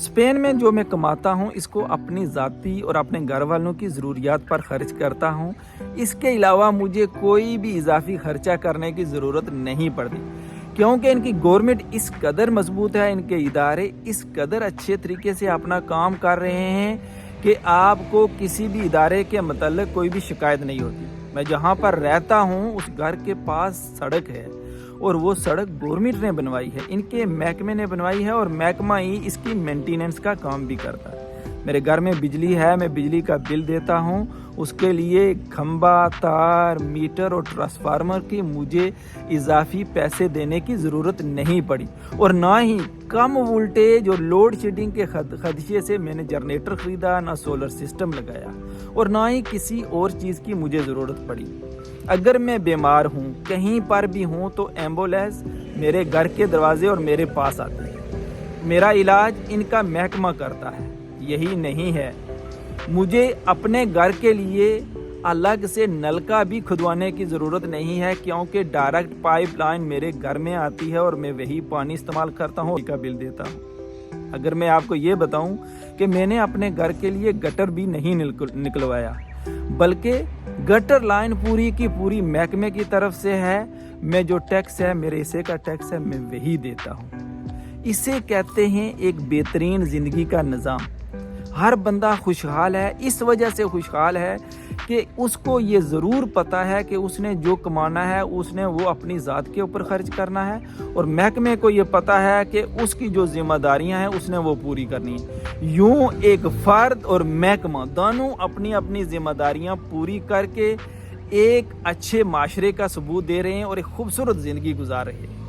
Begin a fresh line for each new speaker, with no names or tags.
Spain میں جو میں کماتا ہوں اس کو اپنی ذاتی اور اپنے گھر والوں کی ضروریات پر خرچ کرتا ہوں۔ اس کے علاوہ مجھے کوئی بھی اضافی خرچہ کرنے کی ضرورت نہیں پڑتی، کیونکہ ان کی گورنمنٹ اس قدر مضبوط ہے، ان کے ادارے اس قدر اچھے طریقے سے اپنا کام کر رہے ہیں کہ آپ کو کسی بھی ادارے کے متعلق کوئی بھی شکایت نہیں ہوتی۔ میں جہاں پر رہتا ہوں اس گھر کے پاس سڑک ہے اور وہ سڑک گورنمنٹ نے بنوائی ہے، ان کے محکمے نے بنوائی ہے، اور محکمہ ہی اس کی مینٹیننس کا کام بھی کرتا ہے۔ میرے گھر میں بجلی ہے، میں بجلی کا بل دیتا ہوں، اس کے لیے کھمبا، تار، میٹر اور ٹرانسفارمر کی مجھے اضافی پیسے دینے کی ضرورت نہیں پڑی، اور نہ ہی کم وولٹیج اور لوڈ شیڈنگ کے خدشے سے میں نے جنریٹر خریدا، نہ سولر سسٹم لگایا، اور نہ ہی کسی اور چیز کی مجھے ضرورت پڑی۔ اگر میں بیمار ہوں، کہیں پر بھی ہوں، تو ایمبولینس میرے گھر کے دروازے اور میرے پاس آتی ہے۔ میرا علاج ان کا محکمہ کرتا ہے۔ یہی نہیں ہے، مجھے اپنے گھر کے لیے الگ سے نلکا بھی کھدوانے کی ضرورت نہیں ہے، کیونکہ ڈائریکٹ پائپ لائن میرے گھر میں آتی ہے اور میں وہی پانی استعمال کرتا ہوں، کا بل دیتا ہوں۔ اگر میں آپ کو یہ بتاؤں کہ میں نے اپنے گھر کے لیے گٹر بھی نہیں نکلوایا، بلکہ گٹر لائن پوری کی پوری محکمے کی طرف سے ہے۔ میں جو ٹیکس ہے، میرے حصے کا ٹیکس ہے، میں وہی دیتا ہوں۔ اسے کہتے ہیں ایک بہترین زندگی کا نظام۔ ہر بندہ خوشحال ہے، اس وجہ سے خوشحال ہے کہ اس کو یہ ضرور پتا ہے کہ اس نے جو کمانا ہے اس نے وہ اپنی ذات کے اوپر خرچ کرنا ہے، اور محکمے کو یہ پتا ہے کہ اس کی جو ذمہ داریاں ہیں اس نے وہ پوری کرنی ہے۔ یوں ایک فرد اور محکمہ دونوں اپنی اپنی ذمہ داریاں پوری کر کے ایک اچھے معاشرے کا ثبوت دے رہے ہیں اور ایک خوبصورت زندگی گزار رہے ہیں۔